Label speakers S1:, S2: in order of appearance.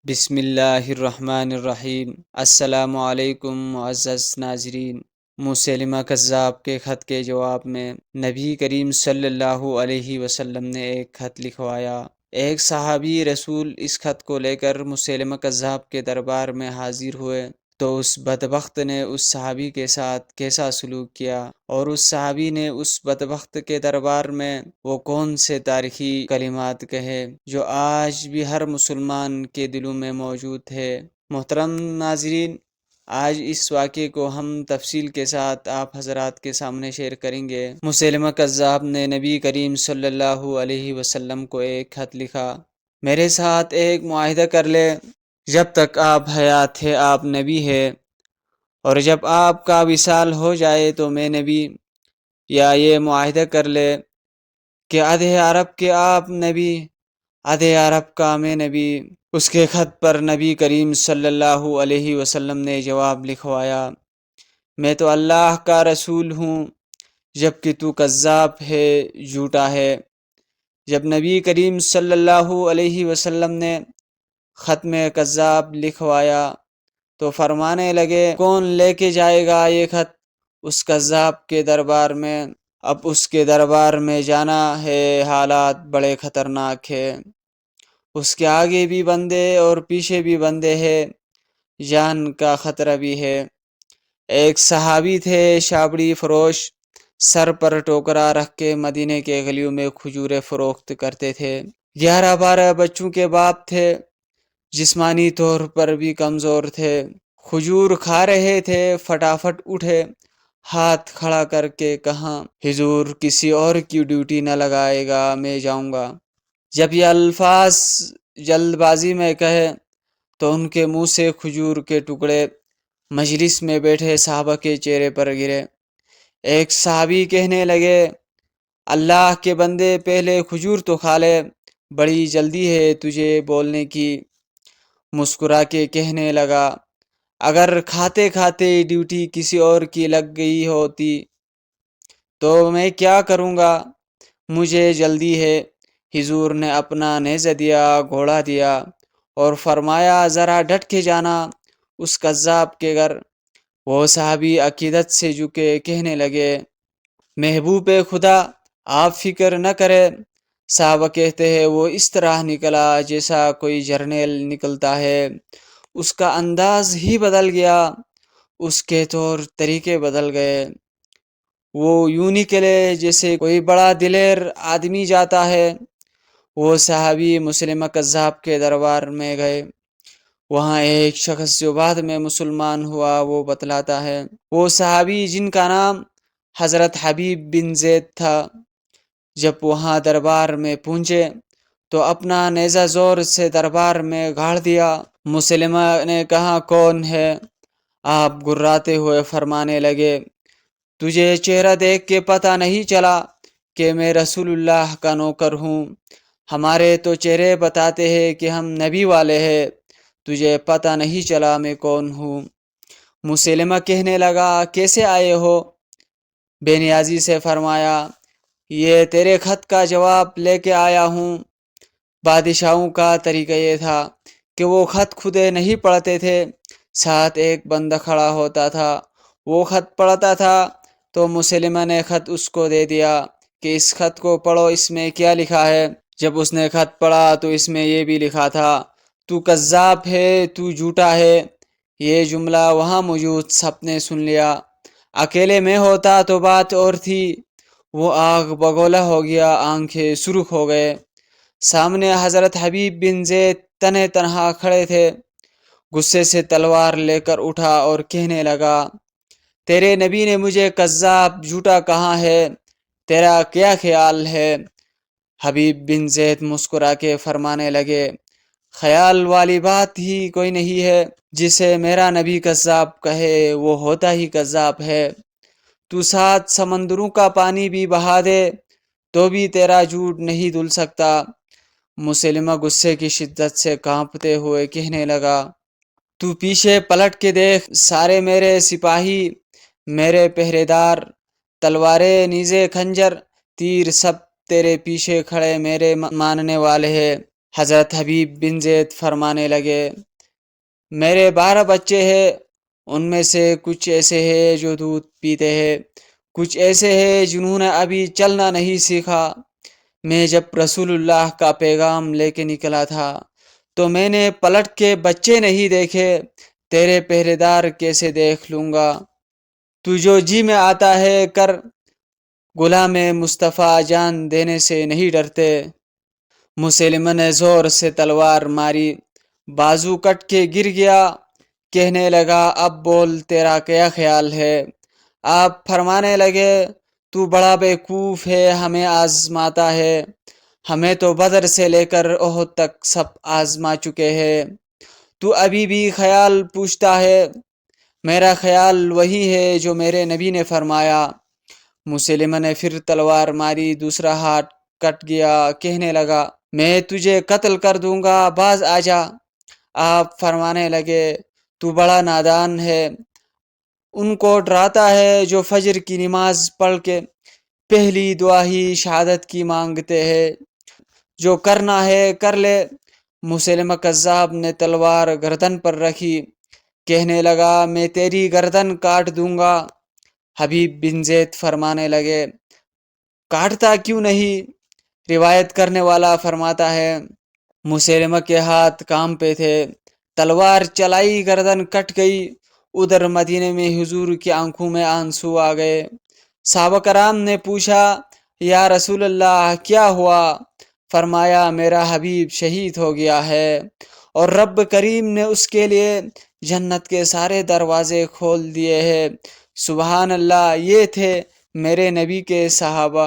S1: بسم اللہ الرحمن الرحیم۔ السلام علیکم معزز ناظرین۔ مسیلمہ کذاب کے خط کے جواب میں نبی کریم صلی اللہ علیہ وسلم نے ایک خط لکھوایا۔ ایک صحابی رسول اس خط کو لے کر مسیلمہ کذاب کے دربار میں حاضر ہوئے تو اس بدبخت نے اس صحابی کے ساتھ کیسا سلوک کیا، اور اس صحابی نے اس بدبخت کے دربار میں وہ کون سے تاریخی کلمات کہے جو آج بھی ہر مسلمان کے دلوں میں موجود ہے۔ محترم ناظرین، آج اس واقعے کو ہم تفصیل کے ساتھ آپ حضرات کے سامنے شیئر کریں گے۔ مسیلمہ کذاب نے نبی کریم صلی اللہ علیہ وسلم کو ایک خط لکھا: میرے ساتھ ایک معاہدہ کر لے، جب تک آپ حیات ہے آپ نبی ہے، اور جب آپ کا وصال ہو جائے تو میں نبی، یا یہ معاہدہ کر لے کہ آدھے عرب کے آپ نبی، آدھے عرب کا میں نبی۔ اس کے خط پر نبی کریم صلی اللہ علیہ وسلم نے جواب لکھوایا: میں تو اللہ کا رسول ہوں، جبکہ تو کذاب ہے، جھوٹا ہے۔ جب نبی کریم صلی اللہ علیہ وسلم نے خط میں کذاب لکھوایا تو فرمانے لگے: کون لے کے جائے گا یہ خط اس کذاب کے دربار میں؟ اب اس کے دربار میں جانا ہے، حالات بڑے خطرناک ہے، اس کے آگے بھی بندے اور پیچھے بھی بندے ہیں، جان کا خطرہ بھی ہے۔ ایک صحابی تھے شابڑی فروش، سر پر ٹوکرا رکھ کے مدینے کے گلیوں میں کھجوریں فروخت کرتے تھے۔ 11-12 بچوں کے باپ تھے، جسمانی طور پر بھی کمزور تھے۔ کھجور کھا رہے تھے، فٹافٹ اٹھے، ہاتھ کھڑا کر کے کہا: حضور کسی اور کی ڈیوٹی نہ لگائے گا، میں جاؤں گا۔ جب یہ الفاظ جلد بازی میں کہے تو ان کے منہ سے کھجور کے ٹکڑے مجلس میں بیٹھے صحابہ کے چہرے پر گرے۔ ایک صحابی کہنے لگے: اللہ کے بندے، پہلے کھجور تو کھا لے، بڑی جلدی ہے تجھے بولنے کی۔ مسکرا کے کہنے لگا: اگر کھاتے کھاتے ڈیوٹی کسی اور کی لگ گئی ہوتی تو میں کیا کروں گا، مجھے جلدی ہے۔ حضور نے اپنا نیزہ دیا، گھوڑا دیا اور فرمایا: ذرا ڈٹ کے جانا اس کذاب کے گھر۔ وہ صحابی عقیدت سے جھکے، کہنے لگے: محبوب خدا، آپ فکر نہ کرے۔ صحابہ کہتے ہیں وہ اس طرح نکلا جیسا کوئی جرنیل نکلتا ہے، اس کا انداز ہی بدل گیا، اس کے طور طریقے بدل گئے، وہ یوں نکلے جیسے کوئی بڑا دلیر آدمی جاتا ہے۔ وہ صحابی مسیلمہ کذاب کے دربار میں گئے۔ وہاں ایک شخص جو بعد میں مسلمان ہوا وہ بتلاتا ہے، وہ صحابی جن کا نام حضرت حبیب بن زید تھا، جب وہاں دربار میں پہنچے تو اپنا نیزہ زور سے دربار میں گاڑ دیا۔ مسلمہ نے کہا: کون ہے؟ آپ گراتے ہوئے فرمانے لگے: تجھے چہرہ دیکھ کے پتہ نہیں چلا کہ میں رسول اللہ کا نوکر ہوں؟ ہمارے تو چہرے بتاتے ہیں کہ ہم نبی والے ہیں، تجھے پتہ نہیں چلا میں کون ہوں؟ مسلمہ کہنے لگا: کیسے آئے ہو؟ بے نیازی سے فرمایا: یہ تیرے خط کا جواب لے کے آیا ہوں۔ بادشاہوں کا طریقہ یہ تھا کہ وہ خط خود نہیں پڑھتے تھے، ساتھ ایک بندہ کھڑا ہوتا تھا، وہ خط پڑھتا تھا تو مسلمہ نے خط اس کو دے دیا کہ اس خط کو پڑھو، اس میں کیا لکھا ہے۔ جب اس نے خط پڑھا تو اس میں یہ بھی لکھا تھا: تو کذاب ہے، تو جھوٹا ہے۔ یہ جملہ وہاں موجود سب نے سن لیا۔ اکیلے میں ہوتا تو بات اور تھی، وہ آگ بگولا ہو گیا، آنکھیں سرخ ہو گئے۔ سامنے حضرت حبیب بن زید تنہ تنہا کھڑے تھے۔ غصے سے تلوار لے کر اٹھا اور کہنے لگا: تیرے نبی نے مجھے کذاب، جھوٹا کہا ہے، تیرا کیا خیال ہے؟ حبیب بن زید مسکرا کے فرمانے لگے: خیال والی بات ہی کوئی نہیں ہے، جسے میرا نبی کذاب کہے وہ ہوتا ہی کذاب ہے۔ تو 7 سمندروں کا پانی بھی بہا دے تو بھی تیرا جھوٹ نہیں دھل سکتا۔ مسلمہ غصے کی شدت سے کانپتے ہوئے کہنے لگا: تو پیچھے پلٹ کے دیکھ، سارے میرے سپاہی، میرے پہرے دار، تلواریں، نیزے، خنجر، تیر، سب تیرے پیچھے کھڑے میرے ماننے والے ہیں۔ حضرت حبیب بن زید فرمانے لگے میرے 12 بچے ہیں، ان میں سے کچھ ایسے ہیں جو دودھ پیتے ہیں، کچھ ایسے ہیں جنہوں نے ابھی چلنا نہیں سیکھا۔ میں جب رسول اللہ کا پیغام لے کے نکلا تھا تو میں نے پلٹ کے بچے نہیں دیکھے، تیرے پہرے دار کیسے دیکھ لوں گا؟ تو جو جی میں آتا ہے کر، غلام مصطفیٰ جان دینے سے نہیں ڈرتے۔ مسلمہ نے زور سے تلوار ماری، بازو کٹ کے گر گیا، کہنے لگا اب بول تیرا کیا خیال ہے؟ آپ فرمانے لگے تو بڑا بیوقوف ہے، ہمیں آزماتا ہے، ہمیں تو بدر سے لے کر احد تک سب آزما چکے ہیں، تو ابھی بھی خیال پوچھتا ہے؟ میرا خیال وہی ہے جو میرے نبی نے فرمایا۔ مسلمہ نے پھر تلوار ماری، دوسرا ہاتھ کٹ گیا، کہنے لگا میں تجھے قتل کر دوں گا، باز آ جا۔ آپ فرمانے لگے تو بڑا نادان ہے، ان کو ڈراتا ہے جو فجر کی نماز پڑھ کے پہلی دعا ہی شہادت کی مانگتے ہیں، جو کرنا ہے کر لے۔ مسلمہ کذاب نے تلوار گردن پر رکھی، کہنے لگا میں تیری گردن کاٹ دوں گا۔ حبیب بن زید فرمانے لگے کاٹتا کیوں نہیں؟ روایت کرنے والا فرماتا ہے مسلمہ کے ہاتھ کام پہ تھے، تلوار چلائی، گردن کٹ گئی۔ ادھر مدینے میں حضور کی آنکھوں میں آنسو آ گئے۔ صحابہ کرام نے پوچھا یا رسول اللہ کیا ہوا؟ فرمایا میرا حبیب شہید ہو گیا ہے اور رب کریم نے اس کے لیے جنت کے سارے دروازے کھول دیے ہیں۔ سبحان اللہ۔ یہ تھے میرے نبی کے صحابہ۔